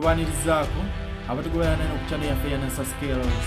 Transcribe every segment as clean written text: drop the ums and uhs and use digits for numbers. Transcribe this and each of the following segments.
Kubanirizaako abategoberana ku channel yaffe ya NASA Skills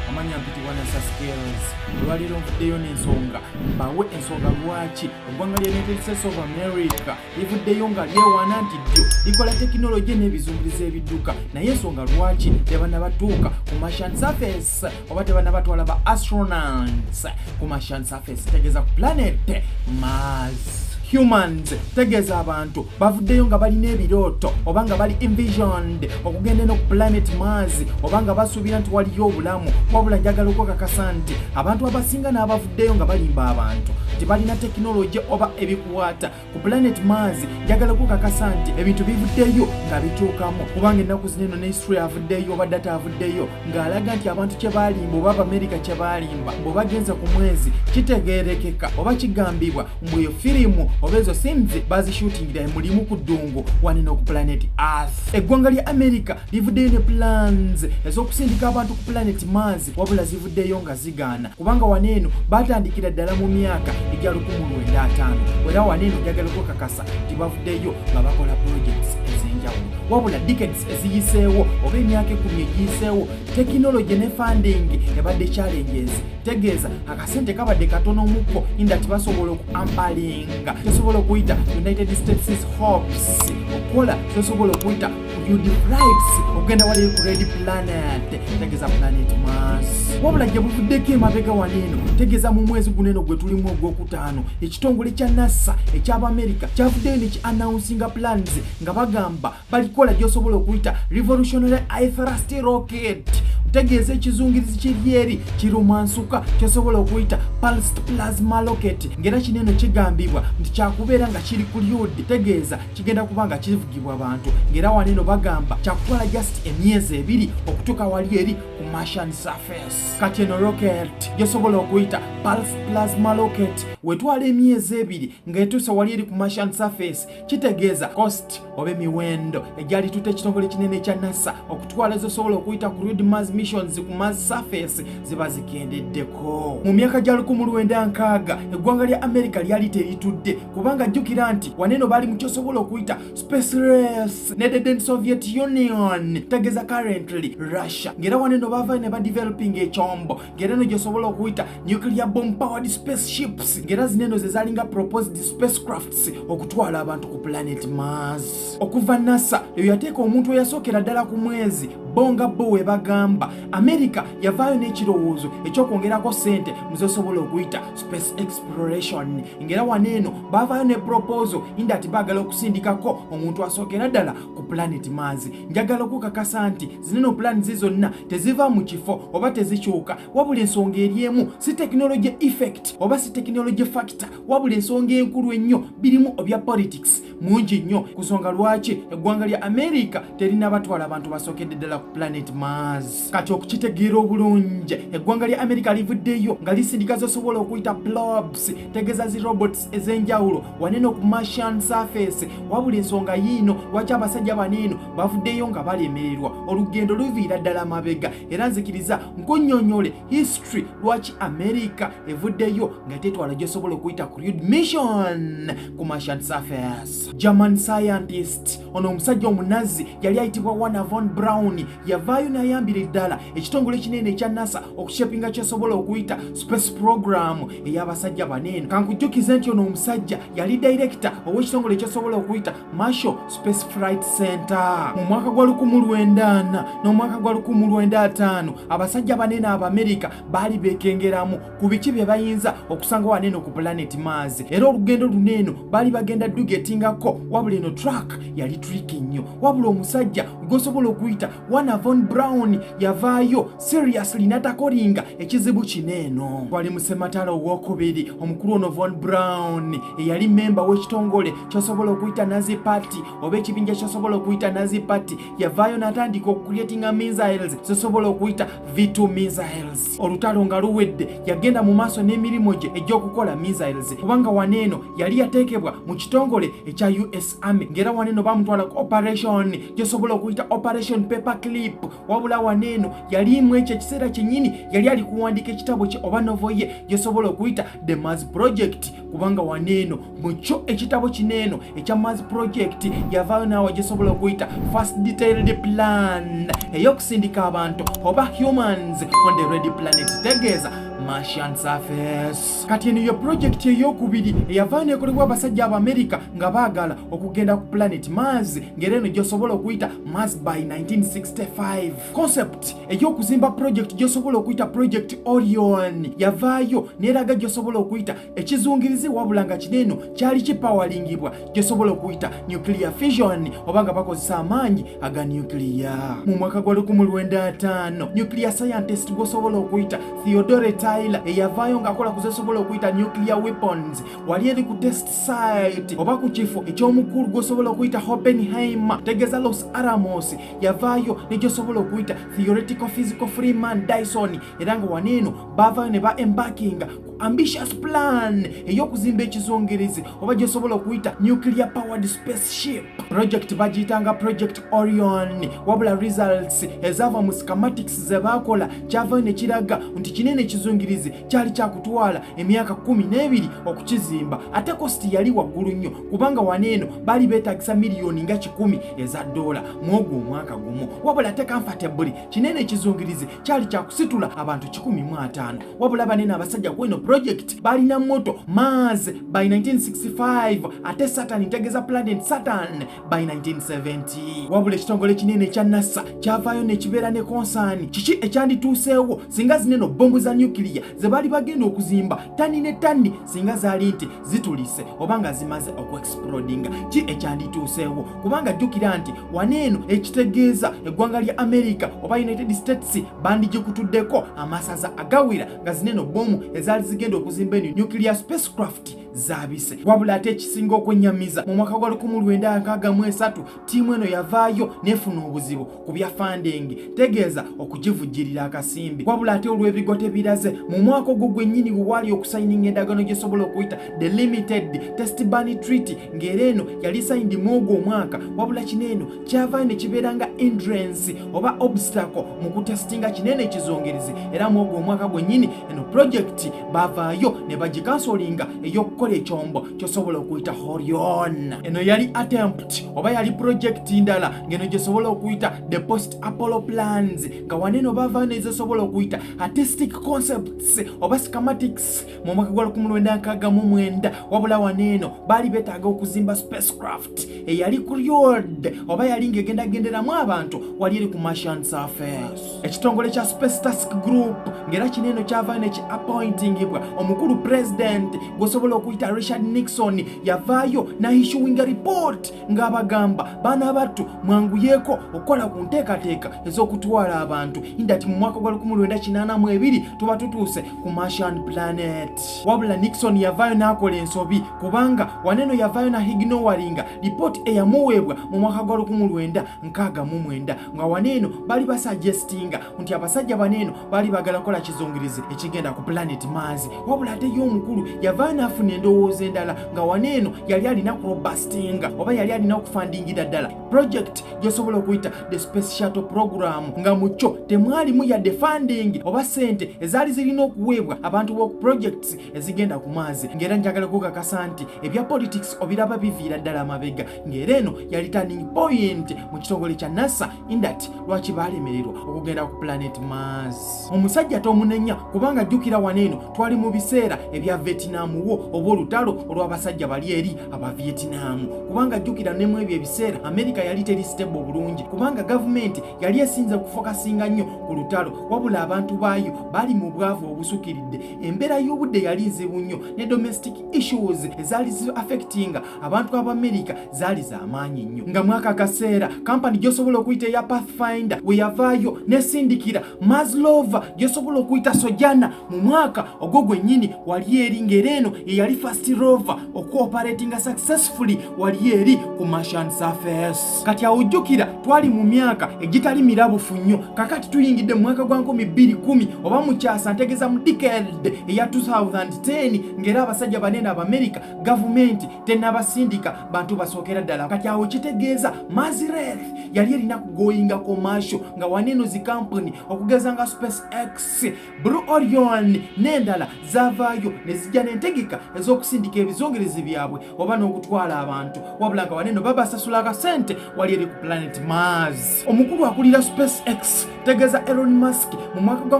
amanya mpitibwa NASA Skills olwaliro nvuddeyo n'ensonga mbawe ensonga lwaki eggwanga ly'United States of America livuddeyo nga lyewaana nti ddyo likola tekinologiya n'ebizungiriza ebidduka naye ensonga lwaki tebana batuuka ku Martian surface oba tebana batwala ba astronauts ku Martian surface tegeeza ku planet Mars. Humans tegeza abantu bavuddeyo nga balina ebirooto oba nga bali envisioned okugenda no ku planet Mars oba nga basuubira nti waliyo obulamu wabula njagala okwekakasa nti abantu abasinga n'abavuddeyo nga balimba abantu tebalina tekinologiya oba ebikuwaata ku planet Mars. Njagala okwekakasa nti ebintu bivuddeyo nga bituukamu kubanga ennaku zino ne history avuddeyo oba data avuddeyo ng'alaga nti abantu kye balimba oba Abamerika kye balimba bwe bagenze ku mwezi kitegeerekeka oba kigambibwa mbweyo firimu oba ezo scenes bazishootingira mulimu ku ddungu waneno ku planet Earth. Eggwanga lya America livuddeyo ne plans ez'okusindika abantu ku planet Mars wabula zivuddeyo nga zigaana kubanga waneeno batandikira ddala mu myaka egya 1950 era waneeno njagala okukakasa nti bavuddeyo nga bakola projects ez'enjawulo wabula decades eziyiseewo oba emyaka 10 egiyiseewo tekinologi ne funding ebadde challenges tegeeza akasente kabadde katono mukko indati basobola okuampalinga tesobola okuyita United States hopes okukola tesobola okuyita Flights okugenda waliyo ku red planet tegeeza planet Mars wabula gye buvuddeko emabega waneeno tegeeza mu mwezi guneeno gwe tulimu ogwokutaano ekitongole kya NASA eky'Abamerika kyavuddeyo ne ki-announcing plans nga bagamba balikola gy'osobola okuyita revolutionary high thrust rocket tegeeza ekizungirizi kiryeri kirumansuka kyosobola okuyita pulsed plasma rocket ng'era kineeno kigambibwa nti kyakubeera nga kiri ku lyodi tegeeza kigenda kuba nga kivugibwa abantu ng'era waneeno bagamba kyakukola just emyezi 2 okutuuka wali eri ku Martian surface. Kati eno rocket gyosobola okuyita pulsed plasma rocket wetwala emyezi 2 ng'etuuse wali eri ku Martian surface kitegeeza cost oba emiwendo egyali tutte ekitongole kinene ekya NASA okutwala ezosobola okuyita ku crewed Mars missions ku Mars surface ziba zikendeddeko. Mu myaka gya 1960 eggwanga lya America lyali teritudde kubanga jjukira nti waneeno bali mu kyosobola okuyita space race ne the Soviet Union tegeeza currently Russia ng'era waneeno bavayo ne badeveloping ekyombo ng'era eno gyosobola okuyita nuclear bomb powered spaceships ng'era zineeno ze zalinga proposed spacecrafts okutwala abantu ku planet Mars. Okuva NASA eyo yateeka omuntu eyasookera ddala ku mwezi bonga bo we bagamba America yavaayo n'ekirowoozo ekyokwongerako ssente mu zosobola okuyita space exploration ng'era waneeno bavaayo ne proposal indati baagala okusindikako omuntu asookera ddala ku planet Mars. Njagala okukakasa nti zineno plans zonna teziva mu kifo oba tezikyuka wabula ensonga eri emu si technology effect oba si technology factor wabula ensonga enkulu ennyo birimu obya politics mungi nnyo kusonga lwaki eggwanga lya America terina batwala abantu basookedde ddala ku planet Mars. Kati okukitegeera obulungi eggwanga lya America livuddeyo nga lisindika zosobola okuyita probes tegeeza zi robots ez'enjawulo waneeno ku Martian surface wabula ensonga yiino lwaki abasajja baneeno bavuddeyo nga balemererwa olugendo luviira ddala mabega era nzikiriza nkunnyonnyole history lwaki America evuddeyo nga tetwala gy'osobola okuyita crewed mission ku Martian surface. German scientist ono omusajja omunazi yali ayitibwa Wernher von Braun yavaayo n'ayambira ddala ekitongole kinene ekya NASA okushepinga kyosobola okuyita space program ey'abasajja baneeno. Kankujjukize nti ono omusajja yali director ow'ekitongole ekyosobola okuyita Marshall Space Flight Center. Mu mwaka gwa 1904 n'omwaka gwa 1905 abasajja baneeno Abamerika baali beekengeramu ku biki bye bayinza okusanga waneeno ku planet Mars era olugendo luneeno baali bagenda dugetingako wabula eno track yali tricky nnyo wabula omusajja gwosobola okuyita Wernher von Braun yavaayo seriously natakolinga ekizibu kineeno. Twali mu Sematalo owokubiri omukulu ono von Braun eyali memba w'ekitongole kyosobola okuyita Nazi Party oba ekibinja kyosobola okuyita Nazi Party yavaayo n'atandika okucreatinga missiles zosobola okuyita V2 missiles. Olutalo nga luwedde yagenda mu maaso n'emirimu gye egy'okukola missiles kubanga waneeno yali yateekebwa mu kitongole ekya US Army ng'era waneeno bamutwala ku operation gyosobola okuyita operation paperclip wabula waneeno yalimu ekyo ekiseera kyennyini yali ali kuwandiika ekitabo kye oba novo ye gyosobola okuyita the Mars project, kubanga waneeno mukyo ekitabo kineeno ekya Mars project yavaayo naawe gyosobola okuyita first detailed plan ey'okusindika abantu oba humans on the red planet, tegeeza Martian surface. Kati eno yo project ey'okubiri eyavaayo nekolebwa abasajja Abamerika nga baagala okugenda ku planet Mars, ng'era eno gyosobola okuyita Mars by 1965. Concept ey'okuzimba project gyosobola okuyita project Orion yavaayo n'eraga gyosobola okuyita ekizungirizi, wabula nga kineeno kyali kipawalingibwa gyosobola okuyita nuclear fission oba nga bakozesa amaanyi aga nuclear. Mu mwaka gwa 1905 nuclear scientist gwosobola okuyita Theodore Tyler eyavaayo ng'akola ku zosobola okuyita nuclear weapons wali eri ku test site oba ku kifo eky'omukulu gwosobola okuyita Oppenheimer, tegeeza Los Alamos, yavaayo ne gyosobola okuyita theoretical physical Freeman Dyson, era nga waneeno baavaayo ne ba embarkinga ambitious plan ey'okuzimba ekizungirizi oba gyosobola okuyita nuclear powered spaceship. Project bagiyitanga Project Orion, wabula results ezaava mu schematics ze baakola kyavaayo ne kiraga nti kinene ekizungirizi kyali kyakutwala emyaka 12 okukizimba, ate kosti yali waggulu nnyo kubanga waneeno baali beetagisa miliyoni nga 10 eza dola mu ogwo omwaka gumu, wabula ate comfortably kinene ekizungirizi kyali kyakusitula abantu 150, wabula banene abasajja kweno project balina moto Mars by 1965 ate Saturn, tegeeza planet Saturn by 1970. Wabula ekitongole kinene ekya NASA kyavaayo ne kibeera ne concern kiki ekyandituuseewo singa zineno bombu za nuclear ze baali bagenda okuzimba tani ne tani singa zaali nti zitulise oba nga zimaze okuexplodinga, ki ekyandituuseewo kubanga jjukira nti waneeno ekitegeeza eggwanga lya America oba United States bandigikutuddeko amasaza agawira nga zineno bomu ezaali zigenda okuzimba eno nuclear spacecraft zaabise. Wabula ate ekisinga okwennyamiza mu mwaka gwa 1963 tiimu eno yavaayo n'efuna obuzibu ku bya funding, tegeeza okugivujjirira akasimbi. Wabula ate olw'ebigote biraze mu mwaka ogwo gwennyini we waali okusayininga endagaano gyesobola okuyita the limited test ban treaty, ng'era eno yali sayindi mu ogwo omwaka, wabula kineeno kyavaayo ne kibeera nga hindrance oba obstacle mu kutestinga kinene ekizungirizi, era mu ogwo omwaka gwennyini eno project baavaayo ne bagikansolinga ey'okukola ekyombo kyosobola okuyita Orion. Eno yali attempt oba yali project ndala ngeno gyesobola okuyita the post Apollo plans, nga waneeno baavaayo nezosobola okuyita artistic concepts oba schematics mu mwaka gwa 1969, wabula waneeno baali beetaaga okuzimba spacecraft eyali crewed oba yali ng'egendagenderamu abantu wali eri ku Martian surface. Ekitongole kya Space Task Group ng'era kineeno kyavaayo ne ki appointingibwa omukulu president gwosobola okuyita Richard Nixon, yavaayo n'issuing a report ng'abagamba baana battu mwanguyeeko okukola ku nteekateeka ez'okutwala abantu indati mu mwaka gwa 1982 tuba tutuuse ku Martian planet. Wabula Nixon yavaayo n'akola ensobi kubanga waneeno yavaayo na ignoringa report eyamuweebwa mu mwaka gwa 1969 nga waneeno baali basuggestinga nti abasajja baneeno baali bagala kola kizungirizi ekigenda ku planet Mars, wabula ate y'omukulu yavaayo n'afuna endowooza endala nga waneeno yali alina kurobastinga oba yali alina okufandingira ddala project gyosobola okuyita the space shuttle program, nga mu kyo temwalimu yadde funding oba sente ezaali zirina okuweebwa abantu b'oku projects ezigenda ku Mars, ng'era njagala kukakasa nti ebya politics obiraba biviira ddala amabega, ng'era eno yali turning point mu kitongole kya NASA indati lwaki baalemererwa okugenda ku planet Mars. Omusajja tomunenya kubanga jjukira waneeno twali mu biseera ebya Vietnam wo oba olutalo olw'abasajja bali eri aba Vietnam, kubanga jjukira ne mu ebyo ebiseera America yali teri stable bulungi kubanga gavumenti yali esinze kufokasinga nnyo ku lutalo, wabula abantu baayo bali mu bwavu obusukiridde, embeera y'obudde yali nzibu nnyo ne domestic issues ezaali affectinga abantu ab'America zaali z'amaanyi nnyo. Nga mwaka kaseera kampani gyosobola okuyita eya Pathfinder we yavaayo nesindikira Maslova gyosobola okuyita Sojana mu mwaka ogwo gwennyini wali eri, ng'era eno eyali first rover okoperating successfully wali eri ku Martian surface. Kati awujjukira twali mu myaka egitali mirabufu nnyo, kakati tuyingidde mu mwaka gwa 2010 oba mu kyasa ntegeeza mu decade eya 2010 ng'era abasajja banene America gavumenti tennabasindika bantu basookera ddala. Kati awo kitegeeza Mars Rail yali erina kugoyinga commercial nga waneno zi company okugeza nga SpaceX, Blue Origin n'endala zavaayo ne zijja n'entegeka ez'okusindika ebizongerezi byabwe oba n'okutwala abantu, wabula nga waneno babasasula akasente wali eri ku planet Mars. Omukulu akulira SpaceX tegeeza Elon Musk mu mwaka gwa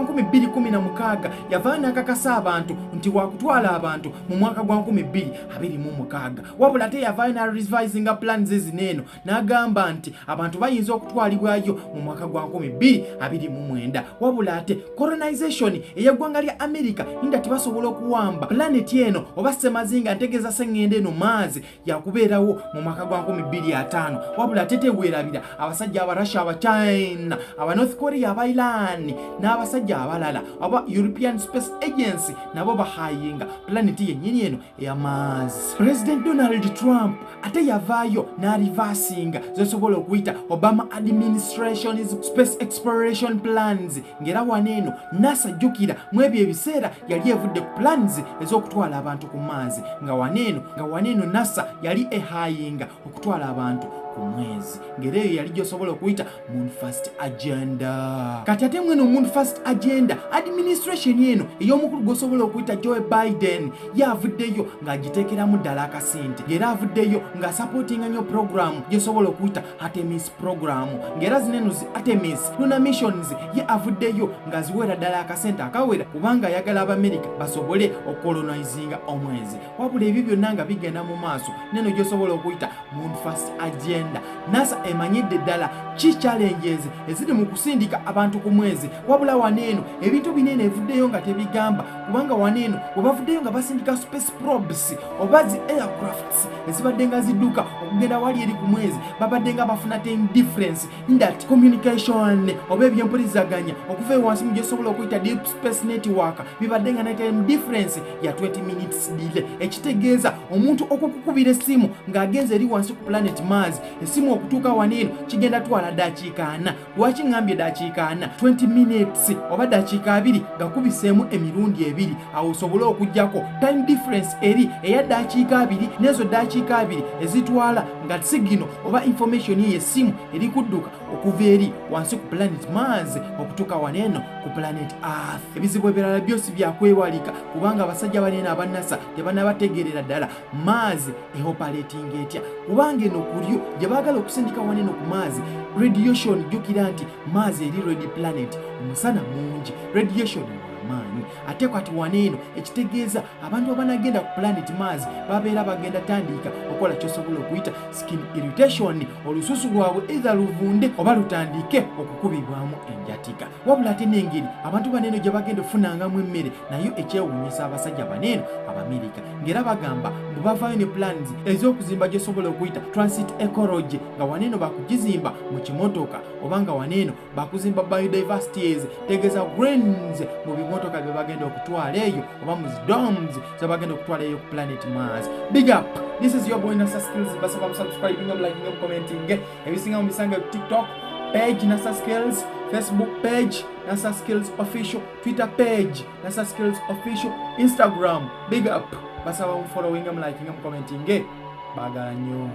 2016 yavaayo n'akakasa abantu nti wakutwala abantu mu mwaka gwa 2026, wabula ate yavaayo na revisinga plans ezineeno n'agamba nti abantu bayinza okutwalibwayo mu mwaka gwa 2029, wabula ate colonization ey'eggwanga lya America inda tibasobola okuwamba planet eno oba semazinga ntegeeza sengende eno Mars yakubeerawo mu mwaka gwa 2005, wabula ate teweerabira abasajja aba Russia, aba China, aba North Korea, aba Iran n'abasajja abalala aba European Space Agency nabo bahayinga planet yennyini eno eya Mars. President Donald Trump ate yavaayo n'arivasinga zosobola okuyita Obama administration's space exploration plans, ng'era waneeno NASA jjukira mu ebyo ebiseera yali evudde ku plans ez'okutwala abantu ku Mars, nga waneeno NASA yali ehayinga okutwala abantu ku mwezi, ng'era eyo yali gyosobola okuyita Moon First Agenda. Kati ate mweno Moon First Agenda administration eno ey'omukulu gwosobola okuyita Joe Biden yavuddeyo ng'agiteekeramu ddala akasente, ng'era avuddeyo ng'asupportinga nnyo program gyosobola okuyita Artemis program, ng'era zineno zi Artemis lunar missions ye avuddeyo ng'aziweera ddala akasente akawera kubanga ayagala Abamerika basobole okolonizinga omwezi, wabula ebyo byonna nga bigenda mu maaso neno gyosobola okuyita Moon First Agenda. NASA emanyidde ddala ki challenges eziri mu kusindika abantu ku mwezi, wabula waneeno ebintu binene evuddeyo nga tebigamba, kubanga waneeno bwe bavuddeyo nga basindika space probes oba zi aircrafts ezibadde nga zidduka okugenda wali eri ku mwezi, babadde nga bafuna time difference in that communication oba ebyempulizaganya okuva wansi mu gyosobola okuyita deep space network bibadde nga ne time difference ya 20 minutes delay, ekitegeeza omuntu okukukubira essimu ng'agenze eri wansi ku planet Mars, essimu okutuuka waneeno kigenda twala dakiika 4. Lwaki ngambye dakiika 4? 20 minutes oba dakiika 2 gakubiseemu emirundi 2, awo osobole okujjako time difference eri eya dakiika 2 n'ezo dakiika 2 ezitwala nga signal oba information y'essimu eri kudduka okuva eri wansi ku planet Mars okutuuka waneeno ku planet Earth. Ebizibu ebirala byose byakwewalika kubanga abasajja banene aba NASA tebanabategeerera ddala Mars eoperating etya, kubanga eno kulyo gye baagala okusindika waneeno ku Mars radiation. Jjukira nti Mars eri red planet, omusana mungi, radiation amaanyi. Ate kati waneeno ekitegeeza abantu abanagenda ku planet Mars babeera bagenda tandika okola kyosobola okuyita skin irritation, olususu lwabwe either luvunde oba lutandike okukubibwamu enjatika, wabula ate n'engeri abantu baneeno gye bagenda okufunangamu emmere nayo ekyewuunyisa abasajja baneeno Abamerika, ng'era bagamba bwe bavaayo ne plans ez'okuzimba gyesobola okuyita transit ecology, nga waneeno bakugizimba mu kimotoka oba nga waneeno bakuzimba biodiversities, tegeeza greens mu bimotoka bye bagenda okutwala eyo oba mu domes ze bagenda okutwala eyo ku planet Mars. Big up, this is your boy NASA Skills. Basaba subscribing, liking, commenting. Ebisinga mbisanga ku TikTok page NASA Skills, Facebook page NASA Skills Official, Twitter page NASA Skills Official, Instagram. Big up, basaba following, liking, commenting. Bagala nnyo.